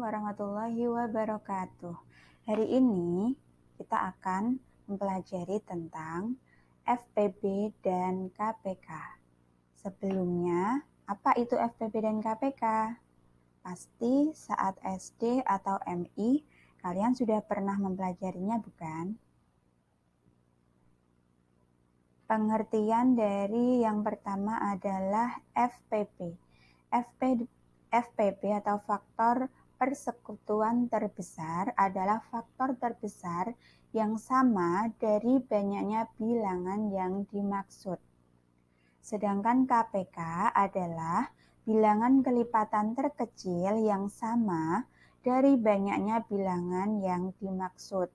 warahmatullahi wabarakatuh. Hari ini kita akan mempelajari tentang FPB dan KPK. Sebelumnya, apa itu FPB dan KPK? Pasti saat SD atau MI kalian sudah pernah mempelajarinya, bukan? Pengertian dari yang pertama adalah FPB. FPB atau faktor persekutuan terbesar adalah faktor terbesar yang sama dari banyaknya bilangan yang dimaksud. Sedangkan KPK adalah bilangan kelipatan terkecil yang sama dari banyaknya bilangan yang dimaksud.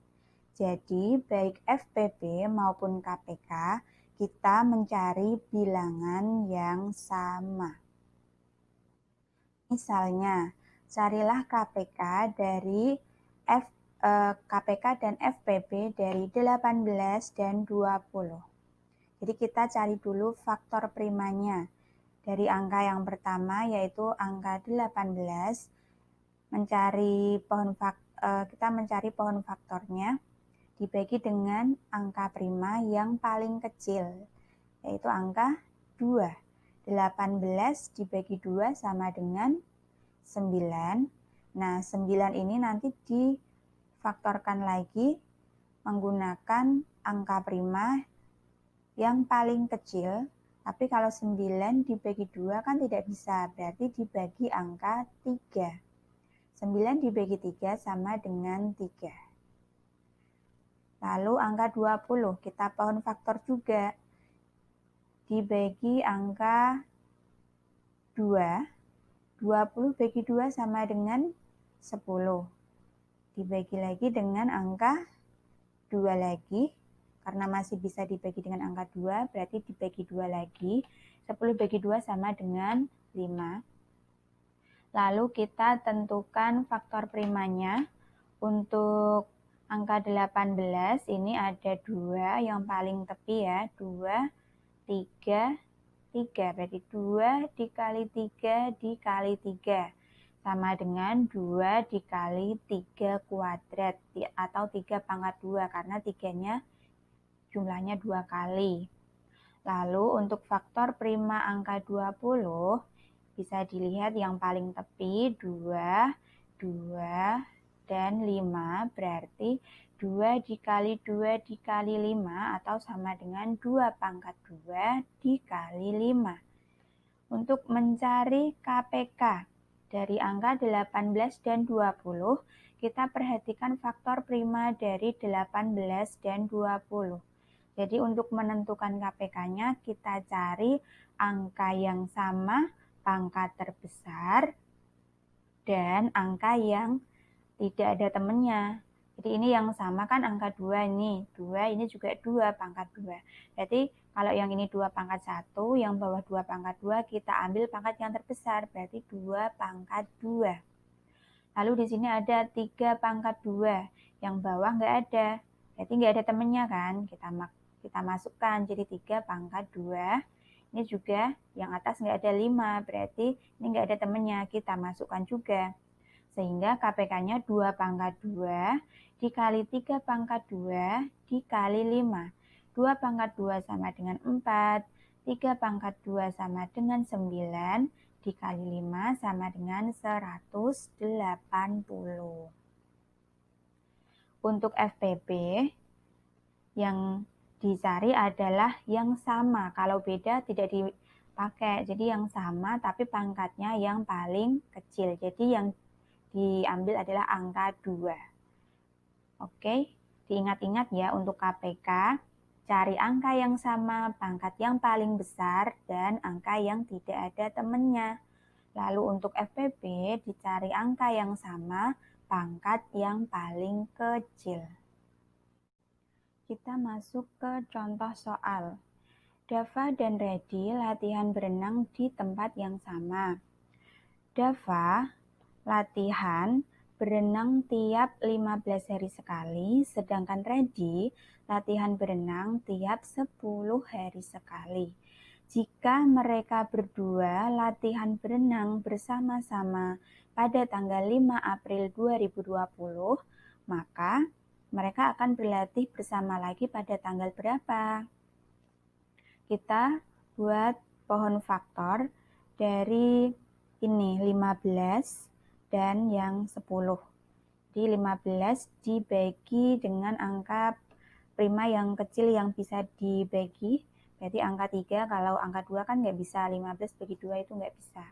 Jadi, baik FPB maupun KPK, kita mencari bilangan yang sama. Misalnya, carilah KPK dan FPB dari 18 dan 20. Jadi kita cari dulu faktor primanya. Dari angka yang pertama yaitu angka 18, kita mencari pohon faktornya dibagi dengan angka prima yang paling kecil, yaitu angka 2. 18 dibagi 2 sama dengan 9. Nah, 9 ini nanti difaktorkan lagi menggunakan angka prima yang paling kecil. Tapi kalau 9 dibagi 2 kan tidak bisa, berarti dibagi angka 3. 9 dibagi 3 sama dengan 3. Lalu angka 20, kita pohon faktor juga. Dibagi angka 2, 20 bagi 2 sama dengan 10. Dibagi lagi dengan angka 2 lagi, karena masih bisa dibagi dengan angka 2, berarti dibagi 2 lagi. 10 bagi 2 sama dengan 5. Lalu kita tentukan faktor primanya. Untuk angka 18 ini ada 2 yang paling tepi ya, 2, 3, 3, berarti 2 dikali 3 dikali 3 sama dengan 2 dikali 3 kuadrat atau 3 pangkat 2 karena 3-nya jumlahnya 2 kali. Lalu untuk faktor prima angka 20 bisa dilihat yang paling tepi 2, 2, dan 5, berarti 2 dikali 2 dikali 5 atau sama dengan 2 pangkat 2 dikali 5. Untuk mencari KPK dari angka 18 dan 20, kita perhatikan faktor prima dari 18 dan 20. Jadi untuk menentukan KPK-nya kita cari angka yang sama, pangkat terbesar, dan angka yang tidak ada temennya. Jadi ini yang sama kan angka 2 ini. 2 ini juga 2 pangkat 2. Jadi kalau yang ini 2 pangkat 1, yang bawah 2 pangkat 2, kita ambil pangkat yang terbesar. Berarti 2 pangkat 2. Lalu di sini ada 3 pangkat 2. Yang bawah nggak ada. Berarti nggak ada temennya kan. Kita masukkan jadi 3 pangkat 2. Ini juga yang atas nggak ada 5. Berarti ini nggak ada temennya. Kita masukkan juga. Sehingga KPK-nya 2 pangkat 2 dikali 3 pangkat 2 dikali 5. 2 pangkat 2 sama dengan 4, 3 pangkat 2 sama dengan 9, dikali 5 sama dengan 180. Untuk FPB, yang dicari adalah yang sama. Kalau beda tidak dipakai. Jadi yang sama tapi pangkatnya yang paling kecil. Jadi yang diambil adalah angka 2. Oke, diingat-ingat ya untuk KPK, cari angka yang sama, pangkat yang paling besar, dan angka yang tidak ada temennya. Lalu untuk FPB, dicari angka yang sama, pangkat yang paling kecil. Kita masuk ke contoh soal. Dava dan Reddy latihan berenang di tempat yang sama. Dava latihan berenang tiap 15 hari sekali, sedangkan Reddy latihan berenang tiap 10 hari sekali. Jika mereka berdua latihan berenang bersama-sama pada tanggal 5 April 2020, maka mereka akan berlatih bersama lagi pada tanggal berapa? Kita buat pohon faktor dari ini 15 dan yang 10. Di 15 dibagi dengan angka prima yang kecil yang bisa dibagi. Berarti angka 3, kalau angka 2 kan nggak bisa, 15 bagi 2 itu nggak bisa.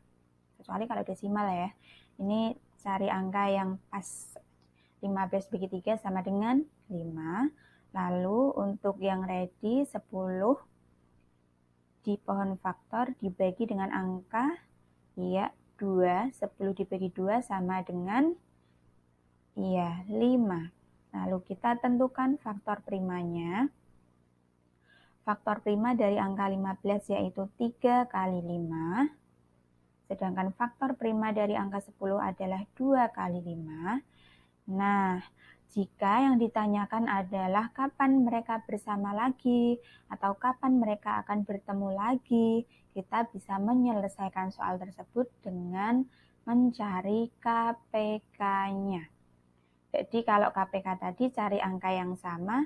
Kecuali kalau desimal ya. Ini cari angka yang pas. 15 bagi 3 sama dengan 5. Lalu untuk yang ready 10 di pohon faktor dibagi dengan angka ya 2. 10 dibagi 2 sama dengan 5. Lalu kita tentukan faktor primanya. Faktor prima dari angka 15 yaitu 3 kali 5. Sedangkan faktor prima dari angka 10 adalah 2 kali 5. Nah, jika yang ditanyakan adalah kapan mereka bersama lagi atau kapan mereka akan bertemu lagi, kita bisa menyelesaikan soal tersebut dengan mencari KPK-nya. Jadi kalau KPK tadi cari angka yang sama,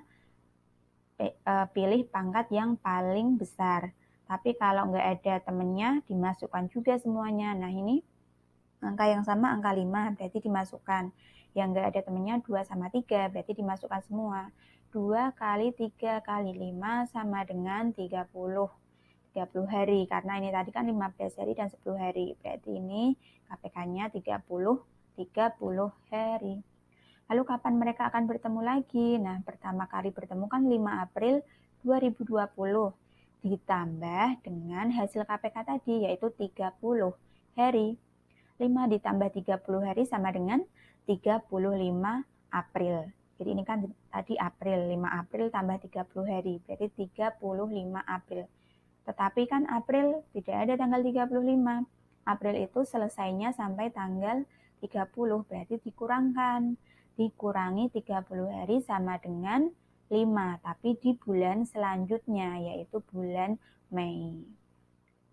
pilih pangkat yang paling besar. Tapi kalau nggak ada temennya, dimasukkan juga semuanya. Nah ini angka yang sama angka 5, berarti dimasukkan. Yang nggak ada temennya 2 sama 3, berarti dimasukkan semua. 2 kali 3 kali 5 sama dengan 30. 30 hari, karena ini tadi kan 15 hari dan 10 hari. Berarti ini KPK-nya 30 hari. Lalu kapan mereka akan bertemu lagi? Nah, pertama kali bertemu kan 5 April 2020. Ditambah dengan hasil KPK tadi, yaitu 30 hari. 5 ditambah 30 hari sama dengan 35 April. Jadi ini kan tadi April, 5 April tambah 30 hari, berarti 35 April. Tetapi kan April tidak ada tanggal 35. April itu selesainya sampai tanggal 30, berarti dikurangkan. Dikurangi 30 hari sama dengan 5, tapi di bulan selanjutnya, yaitu bulan Mei.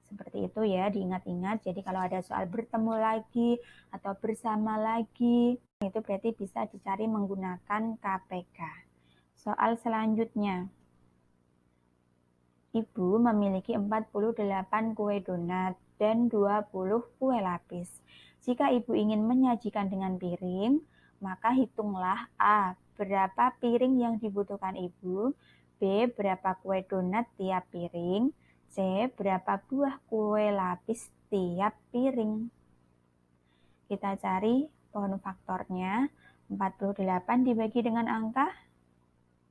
Seperti itu ya, diingat-ingat. Jadi kalau ada soal bertemu lagi atau bersama lagi, itu berarti bisa dicari menggunakan KPK. Soal selanjutnya. Ibu memiliki 48 kue donat dan 20 kue lapis. Jika ibu ingin menyajikan dengan piring, maka hitunglah A. Berapa piring yang dibutuhkan ibu, B. Berapa kue donat tiap piring, C. Berapa buah kue lapis tiap piring. Kita cari pohon faktornya. 48 dibagi dengan angka,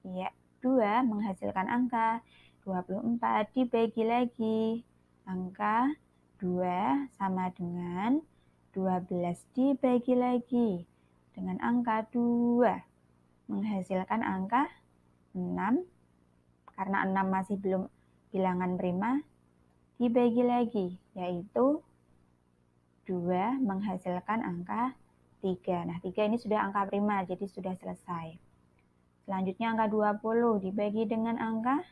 ya 2 menghasilkan angka. 24 dibagi lagi, angka 2 sama dengan 12 dibagi lagi dengan angka 2 menghasilkan angka 6. Karena 6 masih belum bilangan prima, dibagi lagi, yaitu 2 menghasilkan angka 3. Nah, 3 ini sudah angka prima, jadi sudah selesai. Selanjutnya angka 20 dibagi dengan angka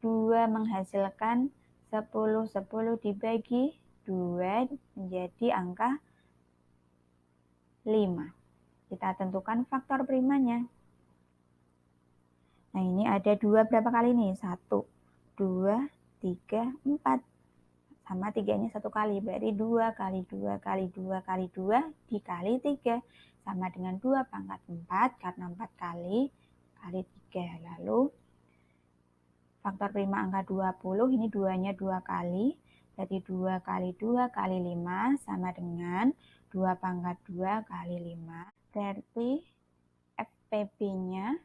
2 menghasilkan 10. 10 dibagi 2 menjadi angka 5. Kita tentukan faktor primanya. Nah, ini ada 2 berapa kali nih? 1, 2, 3, 4. Sama 3-nya 1 kali. Berarti 2 kali 2 kali 2 kali 2 dikali 3. Sama dengan 2 pangkat 4, karena 4 kali 3. Lalu faktor prima angka 20, ini 2-nya 2 kali. Berarti 2 kali 2 kali 5 sama dengan 2 pangkat 2 kali 5. Berarti FPB-nya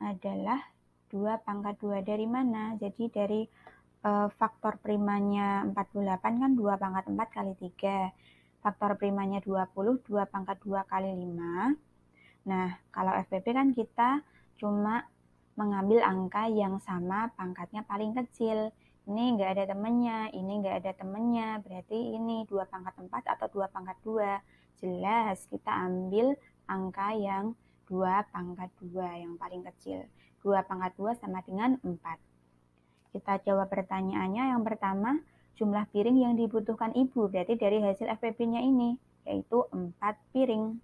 adalah 2 pangkat 2 dari mana? Jadi dari faktor primanya 48 kan 2 pangkat 4 kali 3. Faktor primanya 20, 2 pangkat 2 kali 5. Nah, kalau FPB kan kita cuma mengambil angka yang sama pangkatnya paling kecil. Ini nggak ada temennya, ini nggak ada temennya. Berarti ini 2 pangkat 4 atau 2 pangkat 2. Jelas kita ambil angka yang 2 pangkat 2 yang paling kecil. 2 pangkat 2 sama dengan 4. Kita jawab pertanyaannya. Yang pertama, jumlah piring yang dibutuhkan ibu, berarti dari hasil FPP-nya ini, yaitu 4 piring.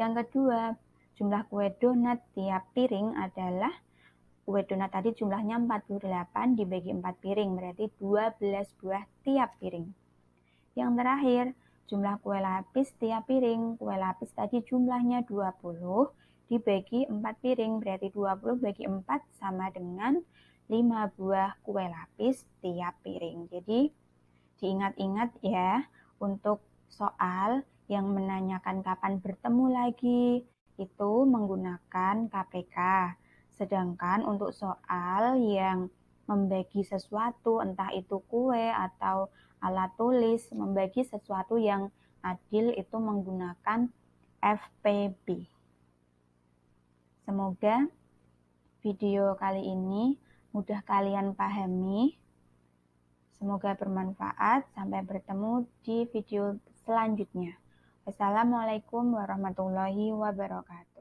Yang kedua, jumlah kue donat tiap piring adalah, kue donat tadi jumlahnya 48 dibagi 4 piring, berarti 12 buah tiap piring. Yang terakhir, jumlah kue lapis tiap piring. Kue lapis tadi jumlahnya 20 dibagi 4 piring, berarti 20 bagi 4 sama dengan 5 buah kue lapis tiap piring. Jadi diingat-ingat ya, untuk soal yang menanyakan kapan bertemu lagi itu menggunakan KPK. Sedangkan untuk soal yang membagi sesuatu, entah itu kue atau alat tulis, membagi sesuatu yang adil itu menggunakan FPB. Semoga video kali ini mudah kalian pahami. Semoga bermanfaat. Sampai bertemu di video selanjutnya. Wassalamualaikum warahmatullahi wabarakatuh.